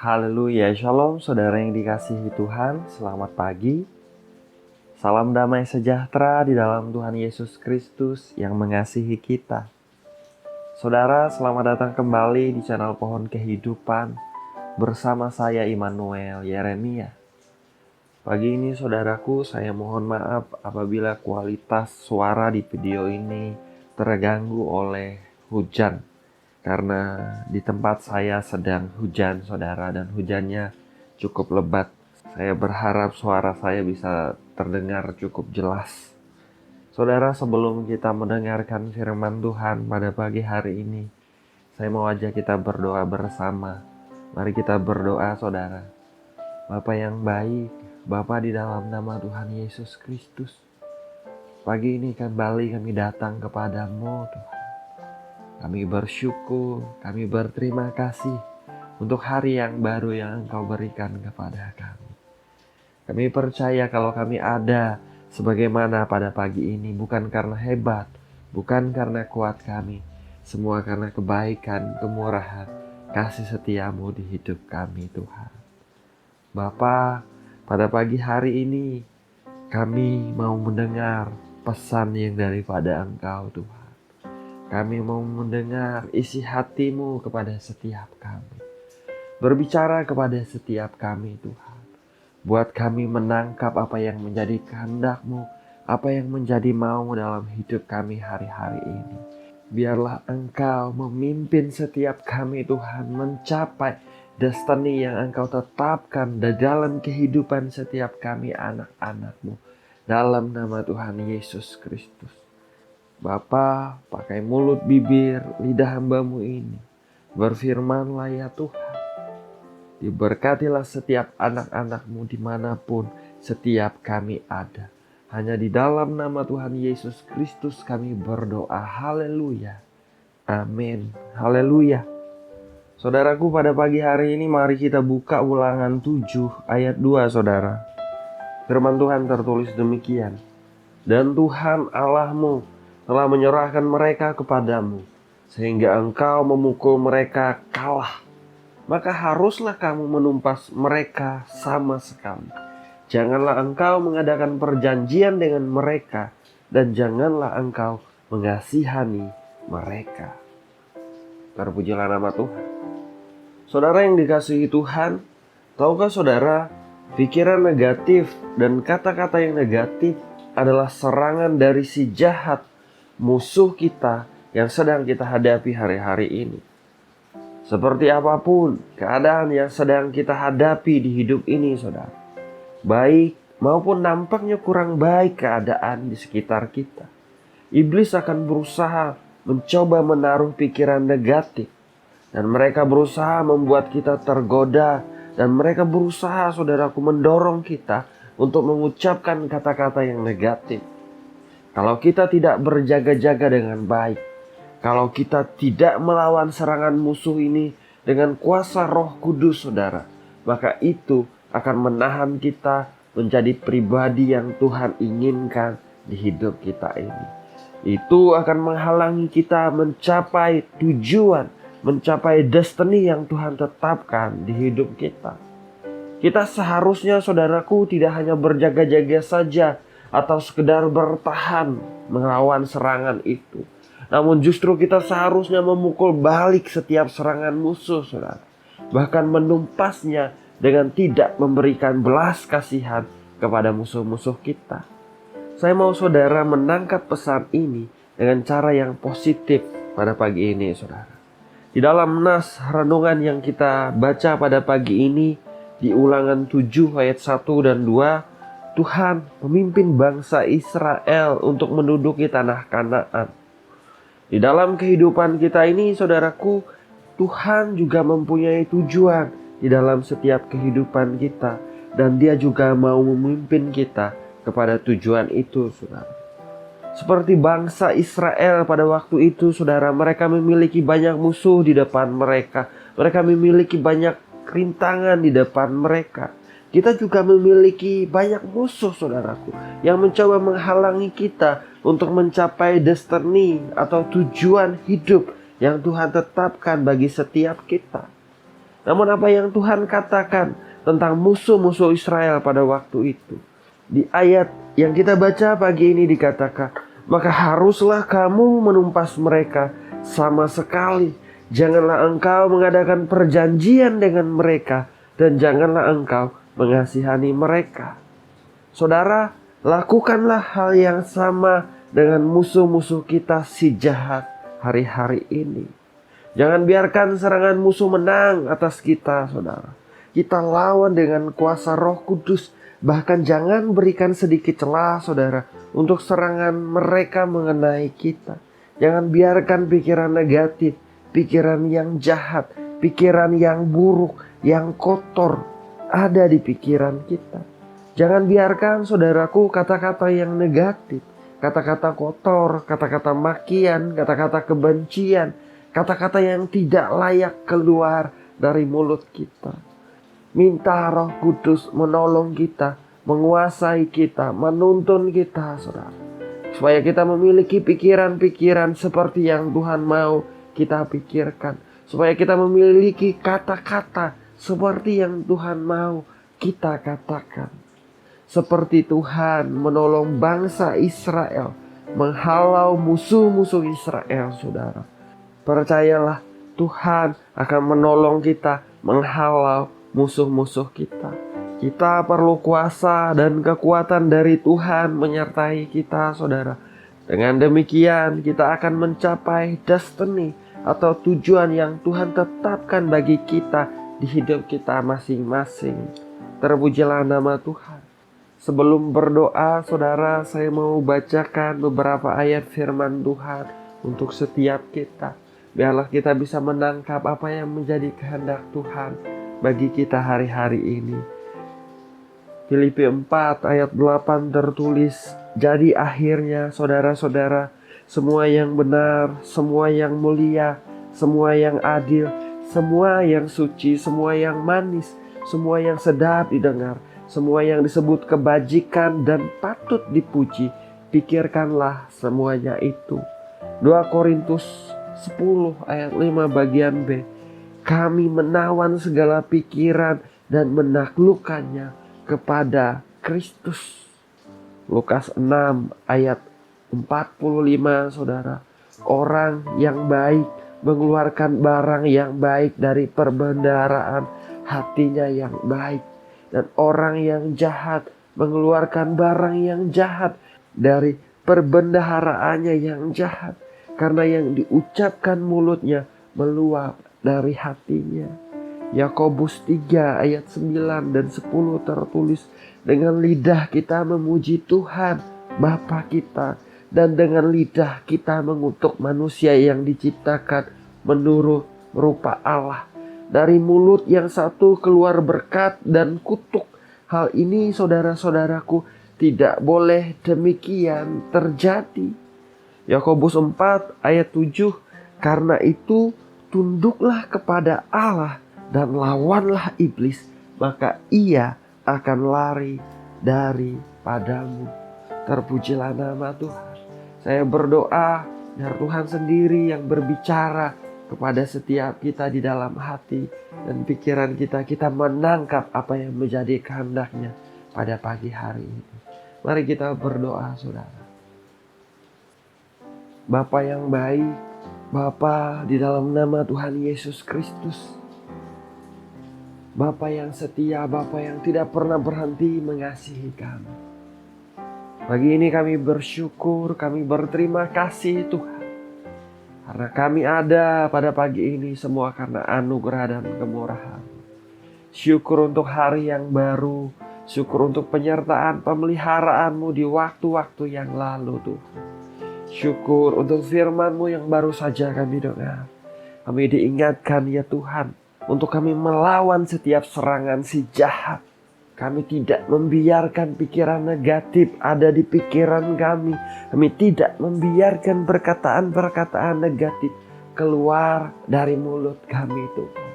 Haleluya, shalom saudara yang dikasihi Tuhan, selamat pagi. Salam damai sejahtera di dalam Tuhan Yesus Kristus yang mengasihi kita. Saudara, selamat datang kembali di channel Pohon Kehidupan bersama saya Immanuel Yeremia. Pagi ini saudaraku, saya mohon maaf apabila kualitas suara di video ini terganggu oleh hujan. Karena di tempat saya sedang hujan saudara, dan hujannya cukup lebat. Saya berharap suara saya bisa terdengar cukup jelas. Saudara, sebelum kita mendengarkan firman Tuhan pada pagi hari ini, saya mau ajak kita berdoa bersama. Mari kita berdoa saudara. Bapa yang baik, Bapa di dalam nama Tuhan Yesus Kristus, pagi ini kembali kami datang kepadamu Tuhan. Kami bersyukur, kami berterima kasih untuk hari yang baru yang Engkau berikan kepada kami. Kami percaya kalau kami ada sebagaimana pada pagi ini bukan karena hebat, bukan karena kuat kami, semua karena kebaikan, kemurahan, kasih setiamu di hidup kami Tuhan. Bapa, pada pagi hari ini kami mau mendengar pesan yang daripada Engkau Tuhan. Kami mau mendengar isi hati-Mu kepada setiap kami. Berbicara kepada setiap kami Tuhan. Buat kami menangkap apa yang menjadi kehendak-Mu, apa yang menjadi mau dalam hidup kami hari-hari ini. Biarlah Engkau memimpin setiap kami Tuhan mencapai destiny yang Engkau tetapkan di dalam kehidupan setiap kami anak-anak-Mu. Dalam nama Tuhan Yesus Kristus. Bapa, pakai mulut, bibir, lidah hamba-Mu ini. Berfirmanlah ya Tuhan. Diberkatilah setiap anak-anak-Mu dimanapun setiap kami ada. Hanya di dalam nama Tuhan Yesus Kristus kami berdoa. Haleluya. Amin. Haleluya. Saudaraku, pada pagi hari ini mari kita buka Ulangan 7 ayat 2 saudara. Firman Tuhan tertulis demikian. Dan Tuhan Allahmu telah menyerahkan mereka kepadamu, sehingga engkau memukul mereka kalah. Maka haruslah kamu menumpas mereka sama sekali. Janganlah engkau mengadakan perjanjian dengan mereka, dan janganlah engkau mengasihani mereka. Terpujilah nama Tuhan. Saudara yang dikasihi Tuhan, tahukah saudara, pikiran negatif dan kata-kata yang negatif adalah serangan dari si jahat, musuh kita yang sedang kita hadapi hari-hari ini. Seperti apapun keadaan yang sedang kita hadapi di hidup ini saudara, baik maupun nampaknya kurang baik keadaan di sekitar kita, iblis akan berusaha mencoba menaruh pikiran negatif, dan mereka berusaha membuat kita tergoda, dan mereka berusaha saudaraku mendorong kita untuk mengucapkan kata-kata yang negatif. Kalau kita tidak berjaga-jaga dengan baik, kalau kita tidak melawan serangan musuh ini dengan kuasa Roh Kudus saudara, maka itu akan menahan kita menjadi pribadi yang Tuhan inginkan di hidup kita ini. Itu akan menghalangi kita mencapai tujuan, mencapai destiny yang Tuhan tetapkan di hidup kita. Kita seharusnya saudaraku tidak hanya berjaga-jaga saja atau sekedar bertahan melawan serangan itu, namun justru kita seharusnya memukul balik setiap serangan musuh saudara, bahkan menumpasnya dengan tidak memberikan belas kasihan kepada musuh-musuh kita. Saya mau saudara menangkap pesan ini dengan cara yang positif pada pagi ini saudara. Di dalam nas renungan yang kita baca pada pagi ini di Ulangan 7 ayat 1 dan 2, Tuhan memimpin bangsa Israel untuk menduduki tanah Kanaan. Di dalam kehidupan kita ini saudaraku, Tuhan juga mempunyai tujuan di dalam setiap kehidupan kita, dan Dia juga mau memimpin kita kepada tujuan itu saudara. Seperti bangsa Israel pada waktu itu saudara, mereka memiliki banyak musuh di depan mereka. Mereka memiliki banyak rintangan di depan mereka. Kita juga memiliki banyak musuh saudaraku yang mencoba menghalangi kita untuk mencapai destiny atau tujuan hidup yang Tuhan tetapkan bagi setiap kita. Namun apa yang Tuhan katakan tentang musuh-musuh Israel pada waktu itu? Di ayat yang kita baca pagi ini dikatakan, maka haruslah kamu menumpas mereka sama sekali. Janganlah engkau mengadakan perjanjian dengan mereka, dan janganlah engkau mengasihani mereka. Saudara, lakukanlah hal yang sama dengan musuh-musuh kita si jahat hari-hari ini. Jangan biarkan serangan musuh menang atas kita, saudara. Kita lawan dengan kuasa Roh Kudus. Bahkan jangan berikan sedikit celah, saudara, untuk serangan mereka mengenai kita. Jangan biarkan pikiran negatif, pikiran yang jahat, pikiran yang buruk, yang kotor ada di pikiran kita. Jangan biarkan, saudaraku, kata-kata yang negatif, kata-kata kotor, kata-kata makian, kata-kata kebencian, kata-kata yang tidak layak keluar dari mulut kita. Minta Roh Kudus menolong kita, menguasai kita, menuntun kita, saudara. Supaya kita memiliki pikiran-pikiran seperti yang Tuhan mau kita pikirkan. Supaya kita memiliki kata-kata seperti yang Tuhan mau kita katakan. Seperti Tuhan menolong bangsa Israel, menghalau musuh-musuh Israel, saudara. Percayalah, Tuhan akan menolong kita menghalau musuh-musuh kita. Kita perlu kuasa dan kekuatan dari Tuhan menyertai kita, saudara. Dengan demikian kita akan mencapai destiny atau tujuan yang Tuhan tetapkan bagi kita di hidup kita masing-masing. Terpujilah nama Tuhan. Sebelum berdoa, saudara, saya mau bacakan beberapa ayat firman Tuhan untuk setiap kita. Biarlah kita bisa menangkap apa yang menjadi kehendak Tuhan bagi kita hari-hari ini. Filipi 4 ayat 8 tertulis, jadi akhirnya saudara-saudara, semua yang benar, semua yang mulia, semua yang adil, semua yang suci, semua yang manis, semua yang sedap didengar, semua yang disebut kebajikan dan patut dipuji, pikirkanlah semuanya itu. 2 Korintus 10 ayat 5 bagian B. Kami menawan segala pikiran dan menaklukkannya kepada Kristus. Lukas 6 ayat 45, saudara. Orang yang baik mengeluarkan barang yang baik dari perbendaharaan hatinya yang baik. Dan orang yang jahat mengeluarkan barang yang jahat dari perbendaharaannya yang jahat. Karena yang diucapkan mulutnya meluap dari hatinya. Yakobus 3 ayat 9 dan 10 tertulis, dengan lidah kita memuji Tuhan Bapa kita, dan dengan lidah kita mengutuk manusia yang diciptakan menurut rupa Allah. Dari mulut yang satu keluar berkat dan kutuk. Hal ini, saudara-saudaraku, tidak boleh demikian terjadi. Yakobus 4 ayat 7, karena itu tunduklah kepada Allah dan lawanlah iblis, maka ia akan lari daripadamu. Terpujilah nama Tuhan. Saya berdoa biar Tuhan sendiri yang berbicara kepada setiap kita di dalam hati dan pikiran kita. Kita menangkap apa yang menjadi kehendaknya pada pagi hari ini. Mari kita berdoa, saudara. Bapa yang baik, Bapa di dalam nama Tuhan Yesus Kristus, Bapa yang setia, Bapa yang tidak pernah berhenti mengasihi kami. Pagi ini kami bersyukur, kami berterima kasih Tuhan. Karena kami ada pada pagi ini semua karena anugerah dan kemurahan. Syukur untuk hari yang baru, syukur untuk penyertaan pemeliharaanmu di waktu-waktu yang lalu Tuhan. Syukur untuk firman-Mu yang baru saja kami dengar. Kami diingatkan ya Tuhan, untuk kami melawan setiap serangan si jahat. Kami tidak membiarkan pikiran negatif ada di pikiran kami. Kami tidak membiarkan perkataan-perkataan negatif keluar dari mulut kami Tuhan.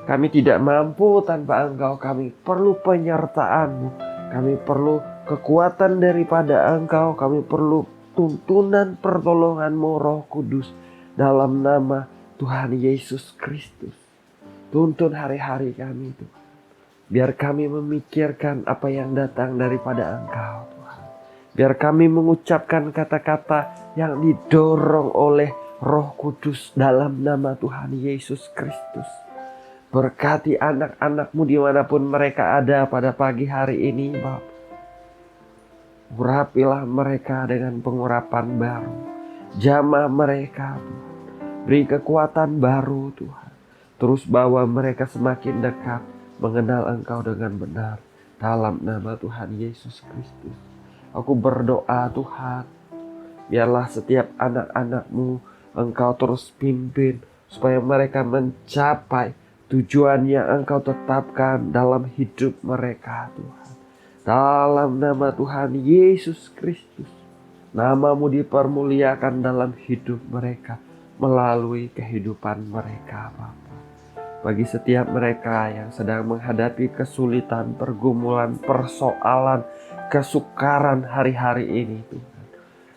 Kami tidak mampu tanpa Engkau. Kami perlu penyertaan-Mu. Kami perlu kekuatan daripada Engkau. Kami perlu tuntunan pertolongan-Mu Roh Kudus. Dalam nama Tuhan Yesus Kristus. Tuntun hari-hari kami Tuhan. Biar kami memikirkan apa yang datang daripada Engkau Tuhan. Biar kami mengucapkan kata-kata yang didorong oleh Roh Kudus dalam nama Tuhan Yesus Kristus. Berkati anak-anak-Mu dimanapun mereka ada pada pagi hari ini Bapa. Urapilah mereka dengan pengurapan baru. Jamah mereka Tuhan. Beri kekuatan baru Tuhan. Terus bawa mereka semakin dekat mengenal Engkau dengan benar. Dalam nama Tuhan Yesus Kristus. Aku berdoa Tuhan. Biarlah setiap anak-anak-Mu Engkau terus pimpin. Supaya mereka mencapai tujuan yang Engkau tetapkan dalam hidup mereka Tuhan. Dalam nama Tuhan Yesus Kristus. Nama-Mu dipermuliakan dalam hidup mereka. Melalui kehidupan mereka Bapa. Bagi setiap mereka yang sedang menghadapi kesulitan, pergumulan, persoalan, kesukaran hari-hari ini Tuhan.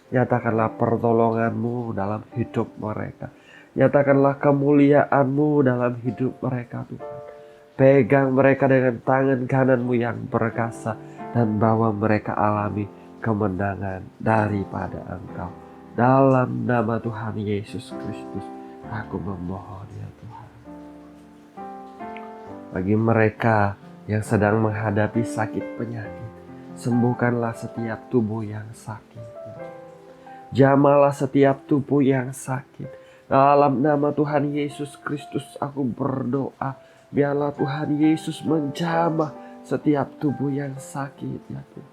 Nyatakanlah pertolongan-Mu dalam hidup mereka. Nyatakanlah kemuliaan-Mu dalam hidup mereka Tuhan. Pegang mereka dengan tangan kanan-Mu yang perkasa. Dan bawa mereka alami kemenangan daripada Engkau. Dalam nama Tuhan Yesus Kristus, aku memohon ya Tuhan. Bagi mereka yang sedang menghadapi sakit penyakit, sembuhkanlah setiap tubuh yang sakit. Jamahlah setiap tubuh yang sakit. Dalam nama Tuhan Yesus Kristus, aku berdoa. Biarlah Tuhan Yesus menjamah setiap tubuh yang sakit ya Tuhan.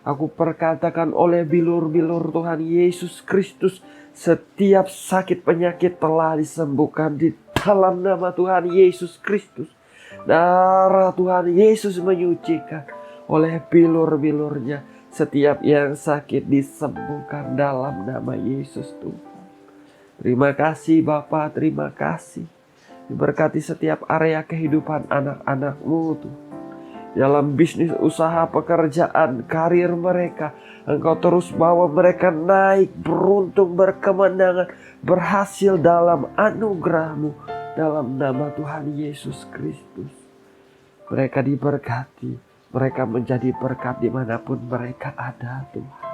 Aku perkatakan oleh bilur-bilur Tuhan Yesus Kristus, setiap sakit penyakit telah disembuhkan di dalam nama Tuhan Yesus Kristus. Darah Tuhan Yesus menyucikan oleh bilur-bilurnya. Setiap yang sakit disembuhkan dalam nama Yesus Tuhan. Terima kasih Bapa, terima kasih. Diberkati setiap area kehidupan anak-anak-Mu Tuhan. Dalam bisnis, usaha, pekerjaan, karir mereka. Engkau terus bawa mereka naik, beruntung, berkemenangan, berhasil dalam anugerah-Mu. Dalam nama Tuhan Yesus Kristus. Mereka diberkati. Mereka menjadi berkat dimanapun mereka ada Tuhan.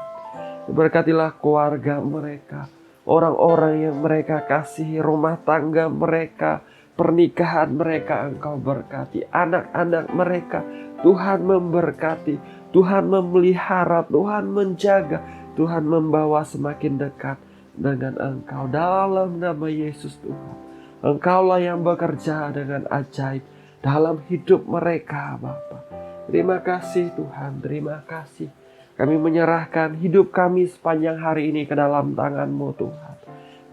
Berkatilah keluarga mereka. Orang-orang yang mereka kasihi, rumah tangga mereka, pernikahan mereka Engkau berkati. Anak-anak mereka Tuhan memberkati, Tuhan memelihara, Tuhan menjaga, Tuhan membawa semakin dekat dengan Engkau. Dalam nama Yesus Tuhan, Engkaulah yang bekerja dengan ajaib dalam hidup mereka Bapa. Terima kasih Tuhan, terima kasih. Kami menyerahkan hidup kami sepanjang hari ini ke dalam tangan-Mu Tuhan.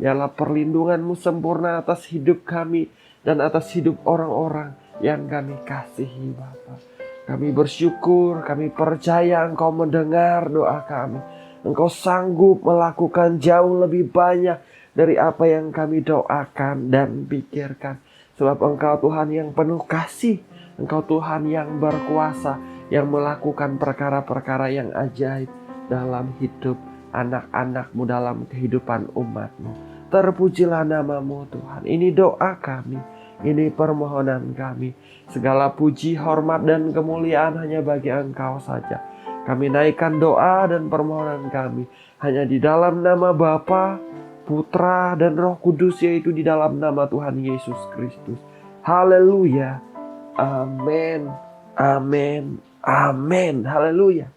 Biarlah perlindungan-Mu sempurna atas hidup kami dan atas hidup orang-orang yang kami kasihi Bapa. Kami bersyukur, kami percaya Engkau mendengar doa kami. Engkau sanggup melakukan jauh lebih banyak dari apa yang kami doakan dan pikirkan. Sebab Engkau Tuhan yang penuh kasih. Engkau Tuhan yang berkuasa, yang melakukan perkara-perkara yang ajaib dalam hidup anak-anak-Mu, dalam kehidupan umat-Mu. Terpujilah nama-Mu Tuhan. Ini doa kami, ini permohonan kami. Segala puji, hormat, dan kemuliaan hanya bagi Engkau saja. Kami naikkan doa dan permohonan kami hanya di dalam nama Bapa, Putra, dan Roh Kudus, yaitu di dalam nama Tuhan Yesus Kristus. Haleluya. Amin. Amin. Amin. Haleluya.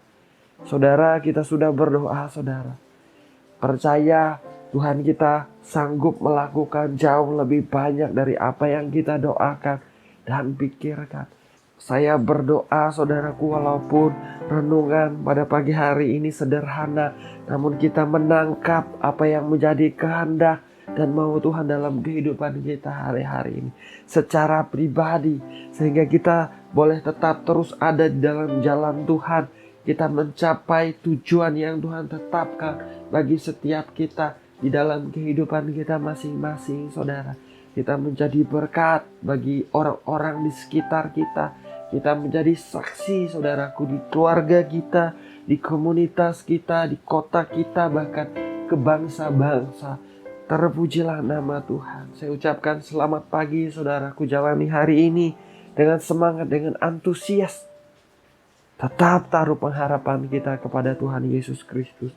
Saudara, kita sudah berdoa, saudara. Percaya Tuhan kita sanggup melakukan jauh lebih banyak dari apa yang kita doakan dan pikirkan. Saya berdoa saudaraku, walaupun renungan pada pagi hari ini sederhana, namun kita menangkap apa yang menjadi kehendak dan mau Tuhan dalam kehidupan kita hari-hari ini secara pribadi, sehingga kita boleh tetap terus ada di dalam jalan Tuhan. Kita mencapai tujuan yang Tuhan tetapkan bagi setiap kita di dalam kehidupan kita masing-masing, saudara. Kita menjadi berkat bagi orang-orang di sekitar kita. Kita menjadi saksi, saudaraku, di keluarga kita, di komunitas kita, di kota kita, bahkan ke bangsa-bangsa. Terpujilah nama Tuhan. Saya ucapkan selamat pagi saudaraku, jalani hari ini dengan semangat, dengan antusias. Tetap taruh pengharapan kita kepada Tuhan Yesus Kristus.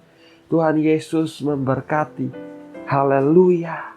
Tuhan Yesus memberkati. Haleluya.